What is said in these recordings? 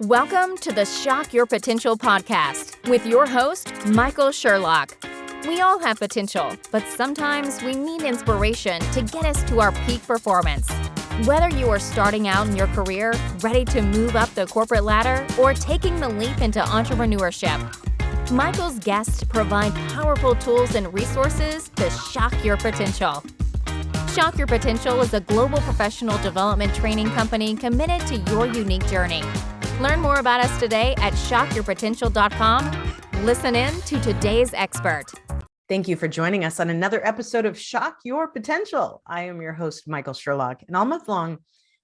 Welcome to the Shock Your Potential podcast with your host, Michael Sherlock. We all have potential, but sometimes we need inspiration to get us to our peak performance. Whether you are starting out in your career, ready to move up the corporate ladder, or taking the leap into entrepreneurship, Michael's guests provide powerful tools and resources to shock your potential. Shock Your Potential is a global professional development training company committed to your unique journey. Learn more about us today at shockyourpotential.com. Listen in to today's expert. Thank you for joining us on another episode of Shock Your Potential. I am your host, Michael Sherlock, and all month long,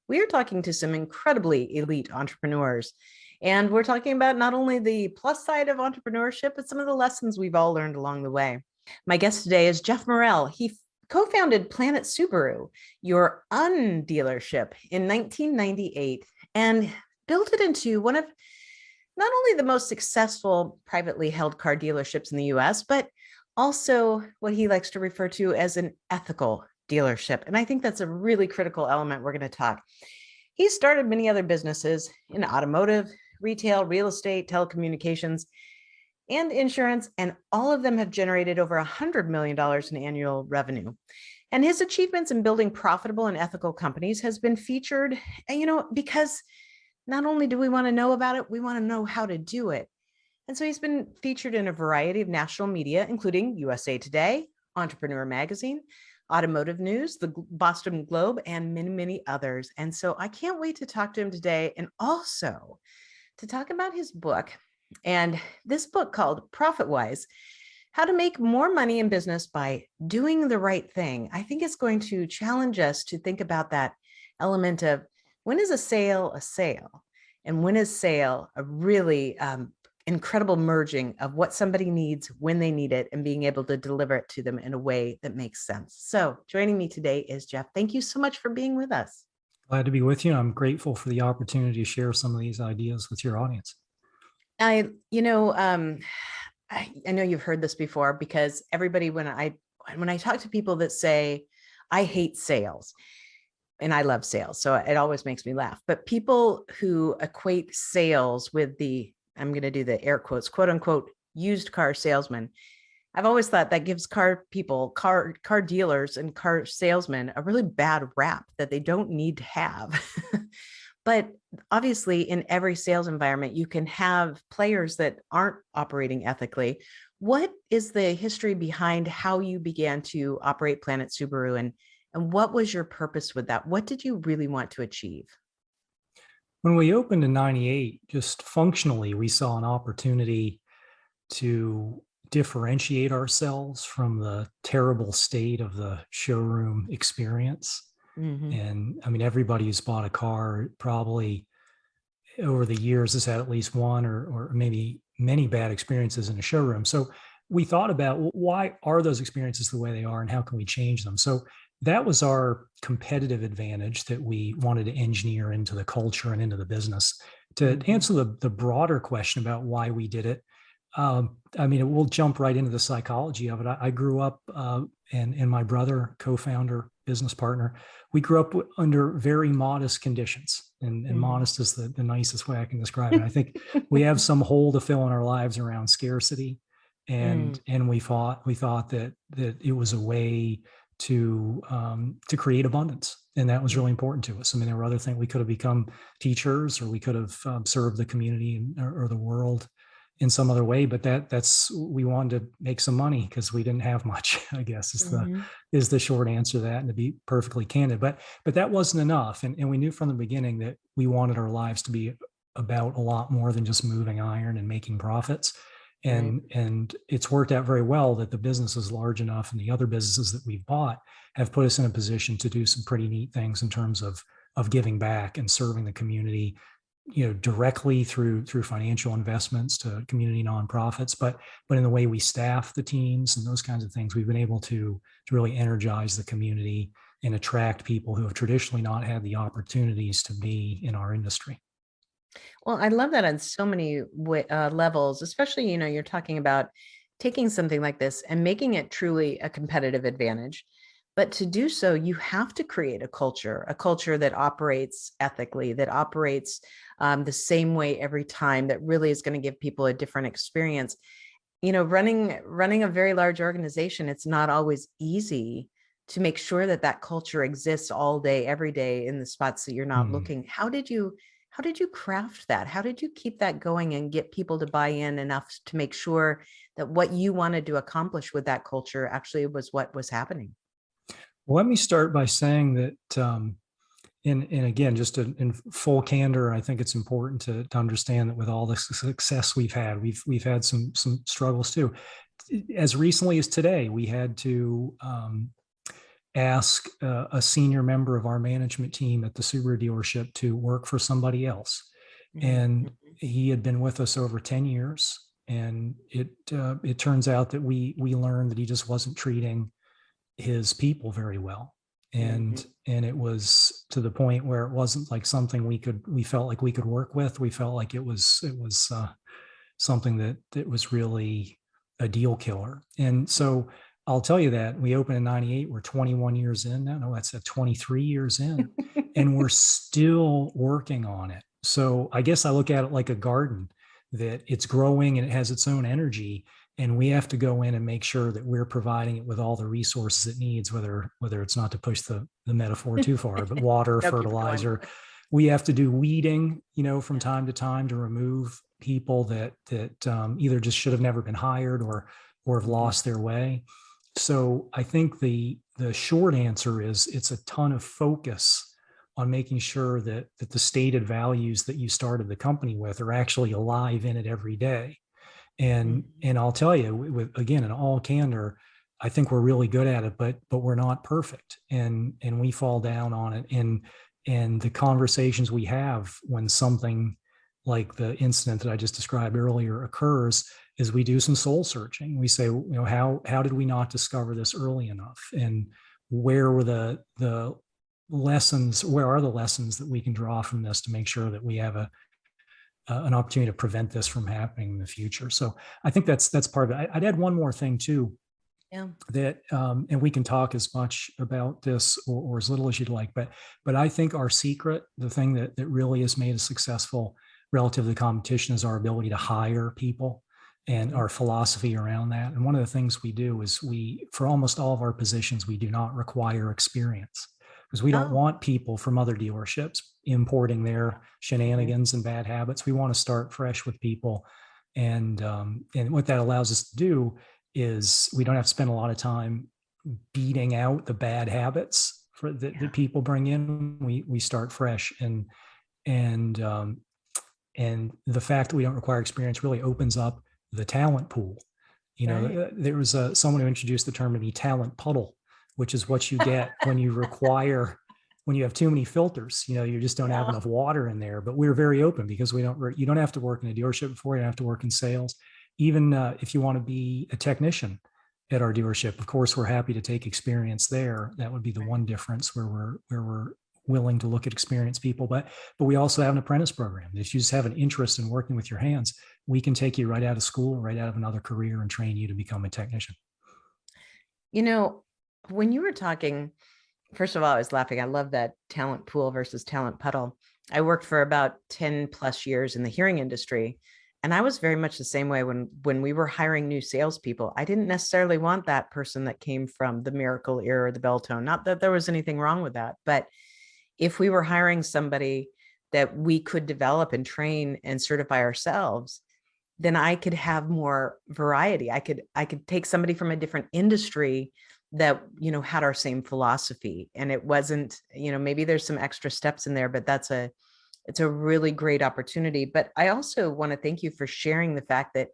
we are talking to some incredibly elite entrepreneurs. And we're talking about not only the plus side of entrepreneurship, but some of the lessons we've all learned along the way. My guest today is Jeff Morill. He co-founded Planet Subaru, your undealership, in 1998, and built it into one of not only the most successful privately held car dealerships in the US, but also what he likes to refer to as an ethical dealership. And I think that's a really critical element we're going to talk. He started many other businesses in automotive, retail, real estate, telecommunications, and insurance, and all of them have generated over $100 million in annual revenue. And his achievements in building profitable and ethical companies has been featured, because not only do we want to know about it, we want to know how to do it. And so he's been featured in a variety of national media, including USA Today, Entrepreneur Magazine, Automotive News, the Boston Globe, and many, many others. And so I can't wait to talk to him today, and also to talk about his book. And this book called ProfitWise, How to Make More Money in Business by Doing the Right Thing. I think it's going to challenge us to think about that element of when is a sale, and when is sale a really incredible merging of what somebody needs when they need it and being able to deliver it to them in a way that makes sense. So joining me today is Jeff. Thank you so much for being with us. Glad to be with you. I'm grateful for the opportunity to share some of these ideas with your audience. I know you've heard this before, because everybody, when I talk to people that say, I hate sales, and I love sales, so it always makes me laugh. But people who equate sales with I'm going to do the air quotes, quote unquote, used car salesman. I've always thought that gives car dealers and car salesmen a really bad rap that they don't need to have. But obviously, in every sales environment, you can have players that aren't operating ethically. What is the history behind how you began to operate Planet Subaru, and what was your purpose with that? What did you really want to achieve? When we opened in 98, just functionally, we saw an opportunity to differentiate ourselves from the terrible state of the showroom experience. Mm-hmm. And I mean, everybody who's bought a car probably over the years has had at least one or maybe many bad experiences in a showroom. So we thought about why are those experiences the way they are and how can we change them? So that was our competitive advantage that we wanted to engineer into the culture and into the business. To answer the broader question about why we did it, we'll jump right into the psychology of it. I grew up, and my brother, co-founder, business partner, we grew up under very modest conditions, and modest is the nicest way I can describe it. I think we have some hole to fill in our lives around scarcity, and we thought that it was a way to create abundance. And that was really important to us. I mean, there were other things. We could have become teachers, or we could have served the community or the world in some other way, but we wanted to make some money because we didn't have much, I guess is the short answer to that, and to be perfectly candid. But that wasn't enough. And we knew from the beginning that we wanted our lives to be about a lot more than just moving iron and making profits. And it's worked out very well that the business is large enough, and the other businesses that we've bought have put us in a position to do some pretty neat things in terms of giving back and serving the community, directly through financial investments to community nonprofits, but in the way we staff the teams and those kinds of things, we've been able to really energize the community and attract people who have traditionally not had the opportunities to be in our industry. Well, I love that on so many levels, especially, you're talking about taking something like this and making it truly a competitive advantage. But to do so, you have to create a culture that operates ethically, that operates the same way every time, that really is going to give people a different experience. Running a very large organization, it's not always easy to make sure that that culture exists all day, every day in the spots that you're not looking. How did you craft that? How did you keep that going and get people to buy in enough to make sure that what you wanted to accomplish with that culture actually was what was happening? Well, let me start by saying that, and again, just in full candor, I think it's important to understand that with all the success we've had, we've had some struggles too. As recently as today, we had to ask a senior member of our management team at the Subaru dealership to work for somebody else, and he had been with us over 10 years. And it turns out that we learned that he just wasn't treating his people very well, and it was to the point where it wasn't like something we felt like we could work with. We felt like it was something that was really a deal killer. And so I'll tell you that we opened in 98, we're 21 years in now. No, that's 23 years in, and we're still working on it. So I guess I look at it like a garden, that it's growing and it has its own energy. And we have to go in and make sure that we're providing it with all the resources it needs, whether it's not to push the metaphor too far, but water, fertilizer. We have to do weeding, from time to time, to remove people that either just should have never been hired or have lost their way. So I think the short answer is it's a ton of focus on making sure that the stated values that you started the company with are actually alive in it every day. And I'll tell you, with again, in all candor, I think we're really good at it, but we're not perfect, and we fall down on it. And the conversations we have when something like the incident that I just described earlier occurs is we do some soul searching. We say, how did we not discover this early enough, and where were the lessons? Where are the lessons that we can draw from this to make sure that we have an opportunity to prevent this from happening in the future? So I think that's part of it. I'd add one more thing too. Yeah. That and we can talk as much about this or as little as you'd like, but I think our secret, the thing that really has made us successful relative to the competition, is our ability to hire people and our philosophy around that. And one of the things we do is for almost all of our positions, we do not require experience, because we don't want people from other dealerships importing their shenanigans and bad habits. We want to start fresh with people. And what that allows us to do is we don't have to spend a lot of time beating out the bad habits that people bring in. We start fresh, and the fact that we don't require experience really opens up the talent pool. There was someone who introduced the term to me, talent puddle, which is what you get when you have too many filters. You just don't have enough water in there. But we're very open, because you don't have to work in a dealership before. You don't have to work in sales. Even if you want to be a technician at our dealership, of course, we're happy to take experience there. That would be the one difference, where we're willing to look at experienced people. But we also have an apprentice program. If you just have an interest in working with your hands, we can take you right out of school, right out of another career, and train you to become a technician. When you were talking, first of all, I was laughing. I love that talent pool versus talent puddle. I worked for about 10 plus years in the hearing industry. And I was very much the same way when we were hiring new salespeople. I didn't necessarily want that person that came from the Miracle Ear or the Bell Tone. Not that there was anything wrong with that, but if we were hiring somebody that we could develop and train and certify ourselves, then I could have more variety. I could take somebody from a different industry that, had our same philosophy. And it wasn't, maybe there's some extra steps in there, but it's a really great opportunity. But I also want to thank you for sharing the fact that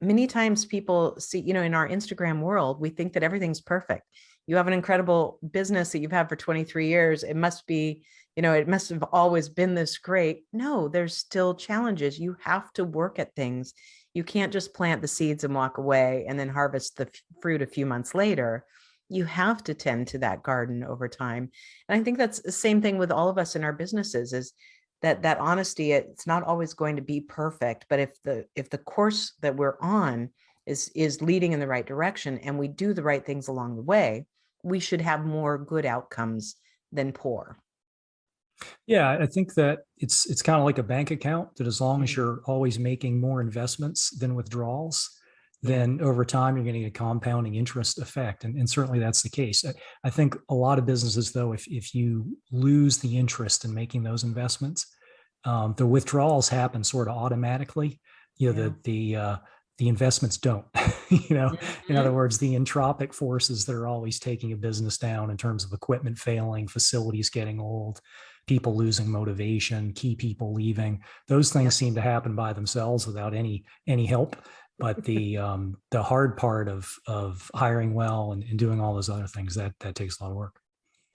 many times people see, in our Instagram world, we think that everything's perfect. You have an incredible business that you've had for 23 years. It must be, it must have always been this great. No, there's still challenges. You have to work at things. You can't just plant the seeds and walk away and then harvest the fruit a few months later. You have to tend to that garden over time. And I think that's the same thing with all of us in our businesses, is that honesty. It's not always going to be perfect, but if the course that we're on is leading in the right direction, and we do the right things along the way, we should have more good outcomes than poor. Yeah, I think that it's kind of like a bank account that as long as Mhm. you're always making more investments than withdrawals, Yeah. then over time you're getting a compounding interest effect. And certainly that's the case. I think a lot of businesses, though, if you lose the interest in making those investments, the withdrawals happen sort of automatically. You know, Yeah. the investments don't. You know, in other Mhm. words, the entropic forces that are always taking a business down in terms of equipment failing, facilities getting old, people losing motivation, key people leaving, those things Yep. seem to happen by themselves without any help. But the hard part of hiring well and doing all those other things, that takes a lot of work.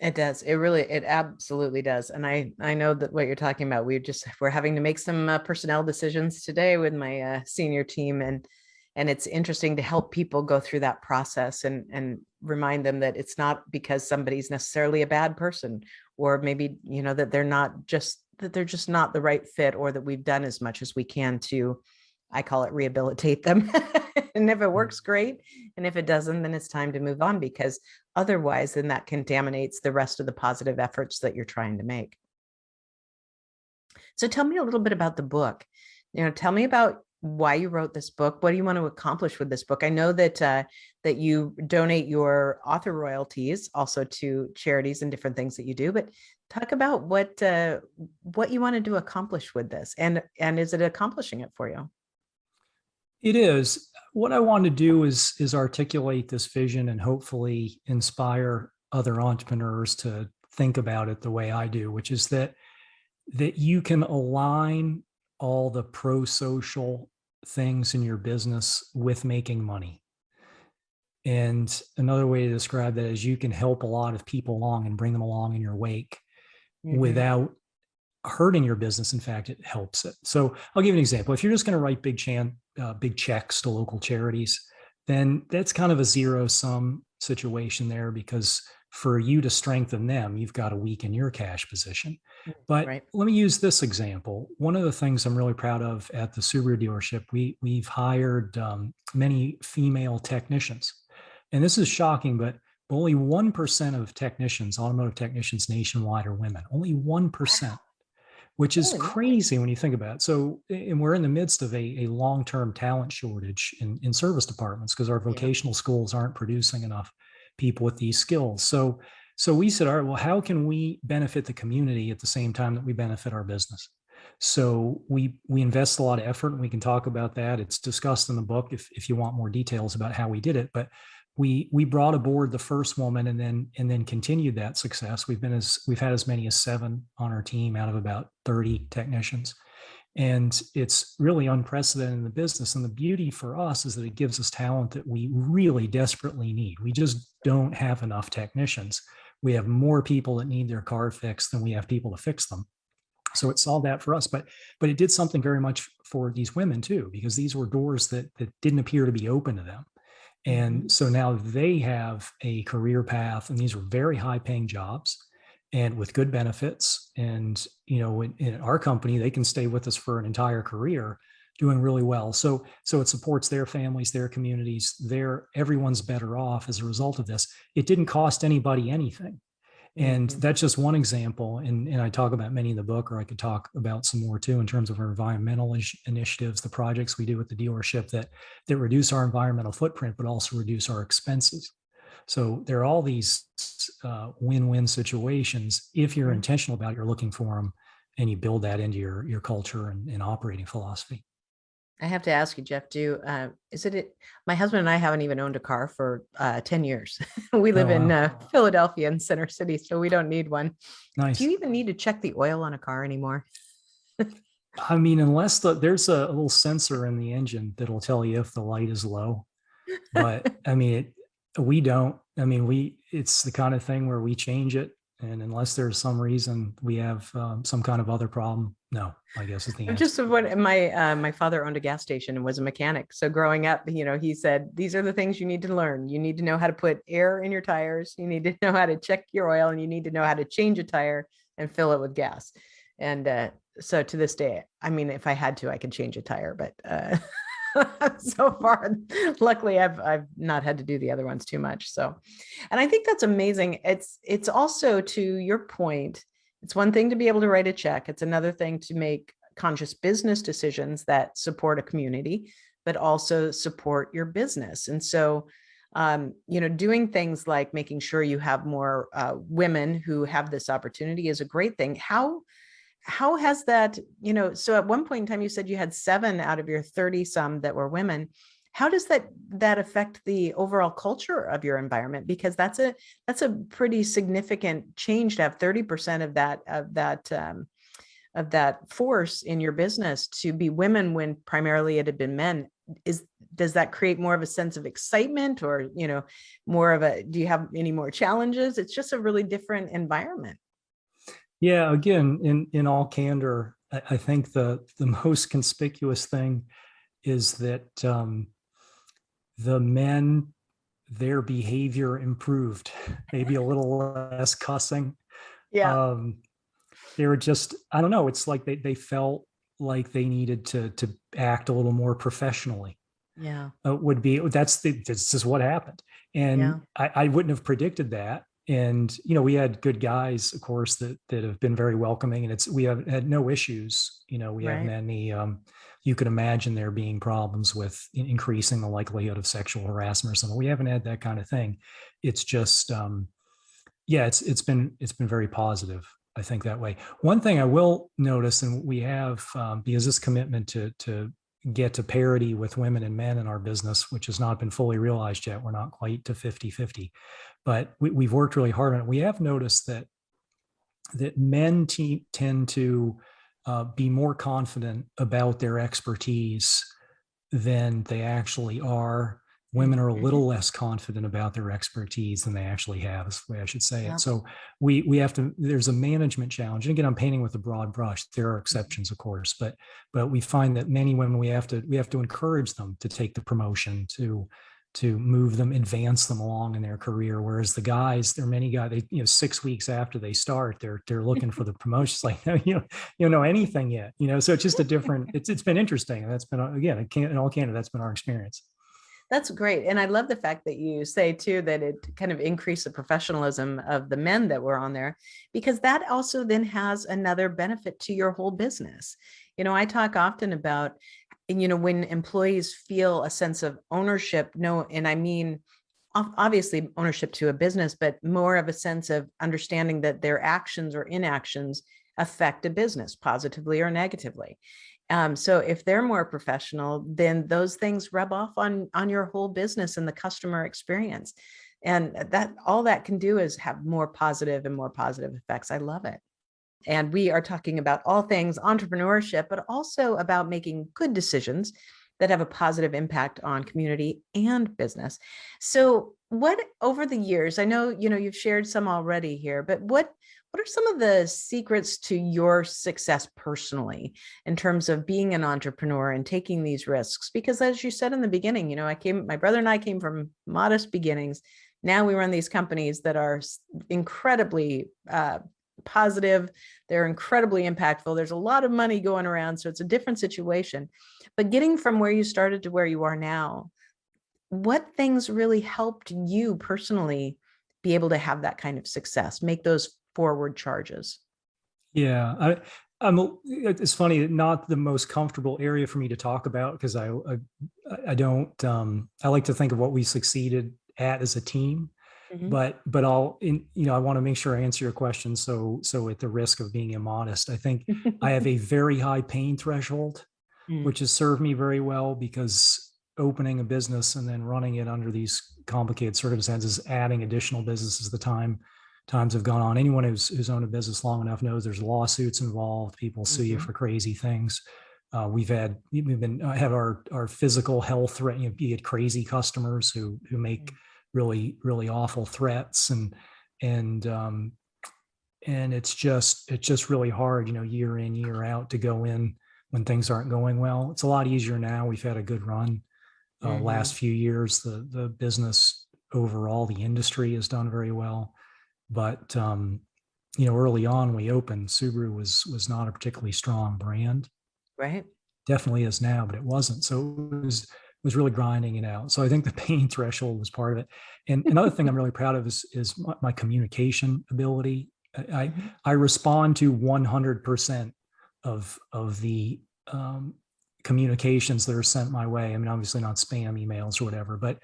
It does. It absolutely does. And I know that what you're talking about. We're having to make some personnel decisions today with my senior team, and it's interesting to help people go through that process and remind them that it's not because somebody's necessarily a bad person, or maybe, that they're just not the right fit, or that we've done as much as we can to, I call it, rehabilitate them. And if it works, great. And if it doesn't, then it's time to move on, because otherwise, then that contaminates the rest of the positive efforts that you're trying to make. So tell me a little bit about the book. Tell me about why you wrote this book. What do you want to accomplish with this book? I know that that you donate your author royalties also to charities and different things that you do, but talk about what you wanted to accomplish with this, and is it accomplishing it for you? It is. What I want to do is articulate this vision and hopefully inspire other entrepreneurs to think about it the way I do, which is that you can align all the pro-social things in your business with making money. And another way to describe that is you can help a lot of people along and bring them along in your wake without hurting your business. In fact, it helps it. So I'll give you an example. If you're just going to write big checks to local charities, then that's kind of a zero-sum situation there, because for you to strengthen them, you've got to weaken your cash position. But Right. let me use this example. One of the things I'm really proud of at the Subaru dealership, we've hired many female technicians. And this is shocking, but only 1% of technicians, automotive technicians nationwide, are women. Only 1%. Which is Holy moly. crazy when you think about it. So, and we're in the midst of a long-term talent shortage in service departments because our Yeah. vocational schools aren't producing enough people with these skills. So we said, all right, well, how can we benefit the community at the same time that we benefit our business? So we invest a lot of effort, and we can talk about that. It's discussed in the book if you want more details about how we did it. But we brought aboard the first woman and then continued that success. We've had as many as 7 on our team out of about 30 technicians. And it's really unprecedented in the business. And the beauty for us is that it gives us talent that we really desperately need. We just don't have enough technicians. We have more people that need their car fixed than we have people to fix them. So it solved that for us, but it did something very much for these women too, because these were doors that didn't appear to be open to them. And so now they have a career path, and these are very high paying jobs and with good benefits. And, in our company, they can stay with us for an entire career doing really well. So it supports their families, their communities, everyone's better off as a result of this. It didn't cost anybody anything. And that's just one example. And I talk about many in the book, or I could talk about some more too, in terms of our environmental initiatives, the projects we do with the dealership that reduce our environmental footprint, but also reduce our expenses. So there are all these win-win situations. If you're intentional about it, you're looking for them, and you build that into your culture and operating philosophy. I have to ask you, Jeff, my husband and I haven't even owned a car for 10 years. We live in Philadelphia and Center City, so we don't need one. Nice. Do you even need to check the oil on a car anymore? I mean, unless there's a little sensor in the engine that'll tell you if the light is low. But I mean, we don't. I mean, it's the kind of thing where we change it. And unless there's some reason we have some kind of other problem, no, I guess is the answer. Just when my father owned a gas station and was a mechanic. So growing up, he said, these are the things you need to learn. You need to know how to put air in your tires. You need to know how to check your oil, and you need to know how to change a tire and fill it with gas. And so to this day, I mean, if I had to, I could change a tire, but So far, luckily, I've not had to do the other ones too much. So, and I think that's amazing. It's also, to your point, it's one thing to be able to write a check. It's another thing to make conscious business decisions that support a community, but also support your business. And so, doing things like making sure you have more women who have this opportunity is a great thing. How has that, so at one point in time, you said you had 7 out of your 30 some that were women. How does that affect the overall culture of your environment? Because that's a pretty significant change to have 30% of that force in your business to be women when primarily it had been men. Does that create more of a sense of excitement, or, do you have any more challenges? It's just a really different environment. Yeah, again, in all candor, I think the most conspicuous thing is that the men, their behavior improved, maybe a little less cussing. Yeah. They were just, I don't know, it's like they felt like they needed to act a little more professionally. Yeah. This is what happened. And Yeah. I wouldn't have predicted that. And, we had good guys, of course, that have been very welcoming, and we have had no issues. We haven't had any, you could imagine there being problems with increasing the likelihood of sexual harassment or something. We haven't had that kind of thing. It's just, it's been very positive, I think, that way. One thing I will notice, and we have, because this commitment to get to parity with women and men in our business, which has not been fully realized yet. We're not quite to 50-50, but we've worked really hard on it. We have noticed that men tend to be more confident about their expertise than they actually are. Women are a little less confident about their expertise than they actually have, is the way I should say it. So we have to, there's a management challenge. And again, I'm painting with a broad brush. There are exceptions, of course, but we find that many women, we have to encourage them to take the promotion, to move them, advance them along in their career. Whereas the guys, there are many guys, 6 weeks after they start, they're looking for the promotions. Like, no, you don't know anything yet, so it's just a different, it's been interesting. And that's been, again, in all candor, that's been our experience. That's great. And I love the fact that you say too, that it kind of increased the professionalism of the men that were on there, because that also then has another benefit to your whole business. I talk often about, when employees feel a sense of ownership, and I mean, obviously ownership to a business, but more of a sense of understanding that their actions or inactions affect a business positively or negatively. So if they're more professional, then those things rub off on your whole business and the customer experience. And that all that can do is have more positive effects. I love it. And we are talking about all things entrepreneurship, but also about making good decisions that have a positive impact on community and business. So what, over the years, I know, you've shared some already here, but what are some of the secrets to your success personally in terms of being an entrepreneur and taking these risks? Because as you said in the beginning, my brother and I came from modest beginnings. Now we run these companies that are incredibly positive. They're incredibly impactful. There's a lot of money going around, so it's a different situation. But getting from where you started to where you are now, what things really helped you personally be able to have that kind of success, make those forward charges? Yeah, it's funny, not the most comfortable area for me to talk about, because I don't, I like to think of what we succeeded at as a team. But I want to make sure I answer your question. So at the risk of being immodest, I think I have a very high pain threshold, which has served me very well, because opening a business and then running it under these complicated circumstances, adding additional businesses, times have gone on. Anyone who's owned a business long enough knows there's lawsuits involved. People sue you for crazy things. We've had our physical health threat, be it crazy customers who make really, really awful threats, and it's just really hard, year in, year out, to go in when things aren't going well. It's a lot easier now. We've had a good run last few years. The business overall, the industry has done very well, but early on, we opened, Subaru was not a particularly strong brand. Right. definitely is now, but it wasn't. So it was really grinding it out. So I think the pain threshold was part of it. And another thing I'm really proud of is my communication ability. I Mhm. I respond to 100% of the communications that are sent my way. I mean, obviously not spam emails or whatever, but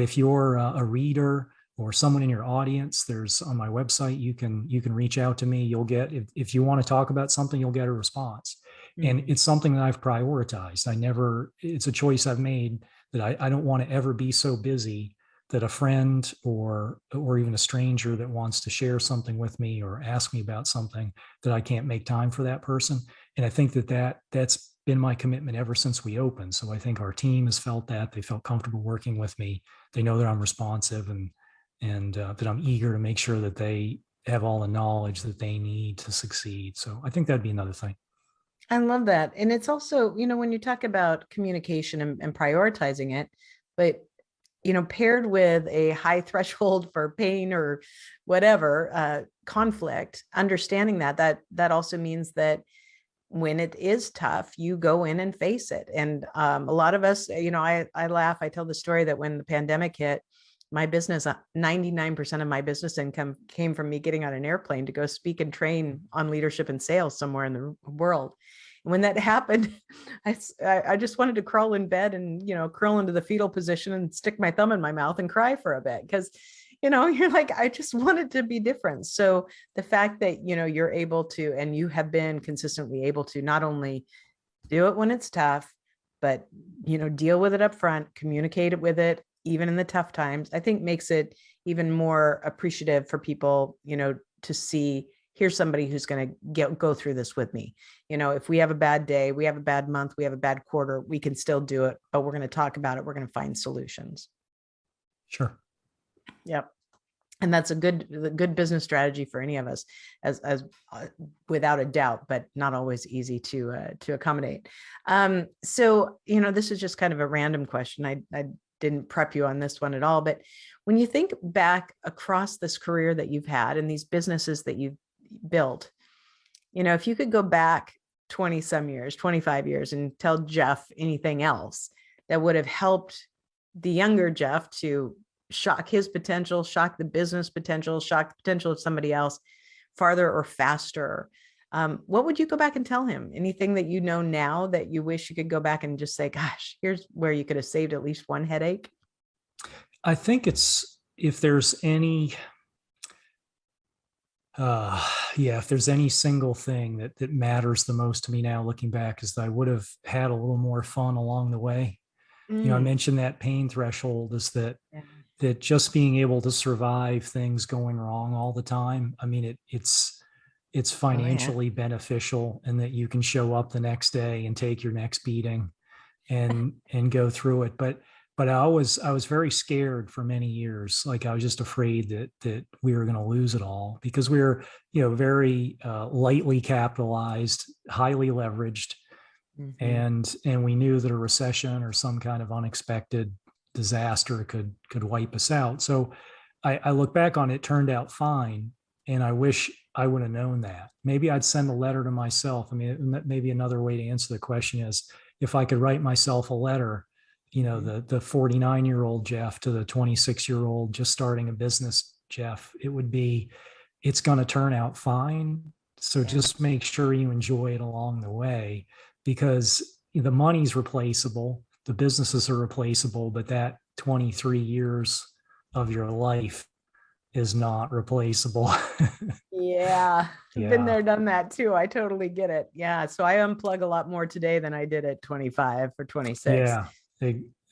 if you're a reader or someone in your audience, there's on my website, you can reach out to me. You'll get, if you want to talk about something, you'll get a response. And Mhm. it's something that I've prioritized. It's a choice I've made that I don't want to ever be so busy that a friend or even a stranger that wants to share something with me or ask me about something, that I can't make time for that person. And I think that's been my commitment ever since we opened. So I think our team has felt that. They felt comfortable working with me. They know that I'm responsive and that I'm eager to make sure that they have all the knowledge that they need to succeed. So I think that'd be another thing. I love that. And it's also, when you talk about communication and prioritizing it, but paired with a high threshold for pain or whatever, conflict, understanding that also means that when it is tough, you go in and face it. And a lot of us, I laugh, I tell the story that when the pandemic hit, my business, 99% of my business income came from me getting on an airplane to go speak and train on leadership and sales somewhere in the world. And when that happened, I just wanted to crawl in bed and, curl into the fetal position and stick my thumb in my mouth and cry for a bit. Because, you're like, I just wanted to be different. So the fact that, you're able to, and you have been consistently able to not only do it when it's tough, but, deal with it up front, communicate it with it, even in the tough times, I think makes it even more appreciative for people, to see, here's somebody who's going to go through this with me. If we have a bad day, we have a bad month, we have a bad quarter, we can still do it, but we're going to talk about it. We're going to find solutions. Sure. Yep. And that's a good business strategy for any of us, as without a doubt, but not always easy to accommodate. So this is just kind of a random question. I didn't prep you on this one at all, but when you think back across this career that you've had and these businesses that you've built, if you could go back 20 some years, 25 years, and tell Jeff anything else that would have helped the younger Jeff to shock his potential, shock the business potential, shock the potential of somebody else farther or faster, what would you go back and tell him? Anything that you know now that you wish you could go back and just say, gosh, here's where you could have saved at least one headache? I think if there's any, if there's any single thing that matters the most to me now looking back, is that I would have had a little more fun along the way. I mentioned that pain threshold is that just being able to survive things going wrong all the time. I mean, it's financially beneficial, and that you can show up the next day and take your next beating and go through it. But I was very scared for many years. Like, I was just afraid that we were going to lose it all, because we were, very lightly capitalized, highly leveraged. And we knew that a recession or some kind of unexpected disaster could wipe us out. So I look back on it, turned out fine. And I wish I would have known that. Maybe I'd send a letter to myself. I mean, maybe another way to answer the question is, if I could write myself a letter, the 49-year-old Jeff to the 26-year-old just starting a business Jeff, it would be, it's going to turn out fine. So just make sure you enjoy it along the way, because the money's replaceable, the businesses are replaceable, but that 23 years of your life is not replaceable. I've been there, done that too. I totally get it. Yeah. So I unplug a lot more today than I did at 25 or 26.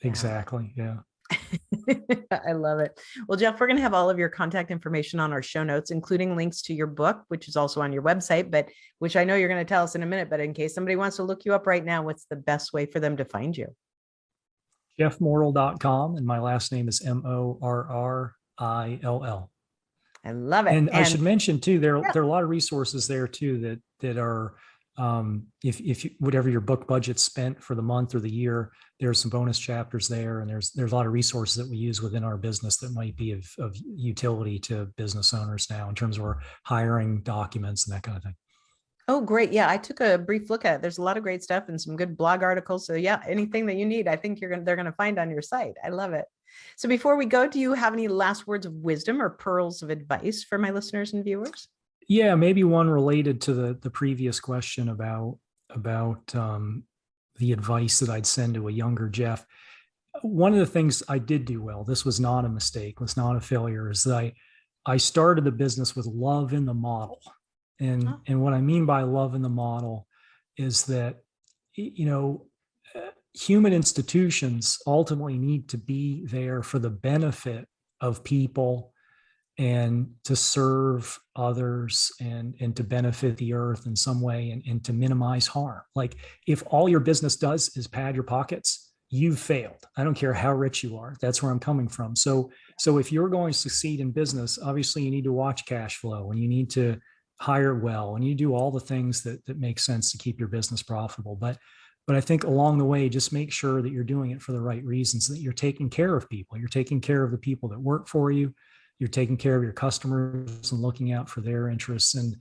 Exactly. Yeah. I love it. Well, Jeff, we're going to have all of your contact information on our show notes, including links to your book, which is also on your website, but which I know you're going to tell us in a minute. But in case somebody wants to look you up right now, what's the best way for them to find you? JeffMorill.com, and my last name is Morrill. I love it. And I should mention too, there are a lot of resources there too that are, if you, whatever your book budget spent for the month or the year, there's some bonus chapters there, and there's a lot of resources that we use within our business that might be of utility to business owners now in terms of our hiring documents and that kind of thing. Oh, great. Yeah, I took a brief look at it. There's a lot of great stuff and some good blog articles. So yeah, anything that you need, I think they're going to find on your site. I love it. So before we go, do you have any last words of wisdom or pearls of advice for my listeners and viewers? Yeah, maybe one related to the previous question about the advice that I'd send to a younger Jeff. One of the things I did do well, this was not a mistake, was not a failure, is that I started the business with love in the model. And what I mean by love in the model is that, human institutions ultimately need to be there for the benefit of people and to serve others and to benefit the earth in some way and to minimize harm. Like if all your business does is pad your pockets, you've failed. I don't care how rich you are. That's where I'm coming from. So if you're going to succeed in business, obviously you need to watch cash flow and you need to hire well and you do all the things that make sense to keep your business profitable. But I think along the way, just make sure that you're doing it for the right reasons, that you're taking care of people. You're taking care of the people that work for you. You're taking care of your customers and looking out for their interests, and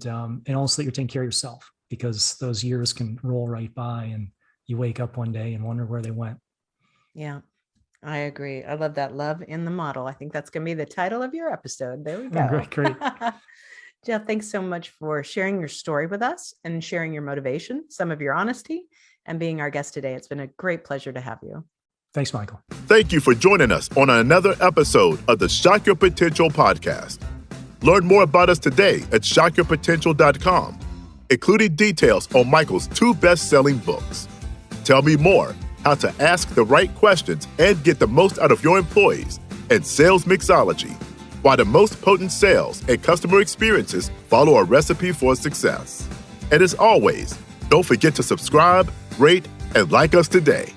also that you're taking care of yourself, because those years can roll right by and you wake up one day and wonder where they went. Yeah, I agree. I love that. Love in the model. I think that's going to be the title of your episode. There we go. Great. Jeff, thanks so much for sharing your story with us and sharing your motivation, some of your honesty, and being our guest today. It's been a great pleasure to have you. Thanks, Michael. Thank you for joining us on another episode of the Shock Your Potential podcast. Learn more about us today at shockyourpotential.com, including details on Michael's 2 best-selling books. Tell me more, how to ask the right questions and get the most out of your employees, and sales mixology, why the most potent sales and customer experiences follow a recipe for success. And as always, don't forget to subscribe, rate, and like us today.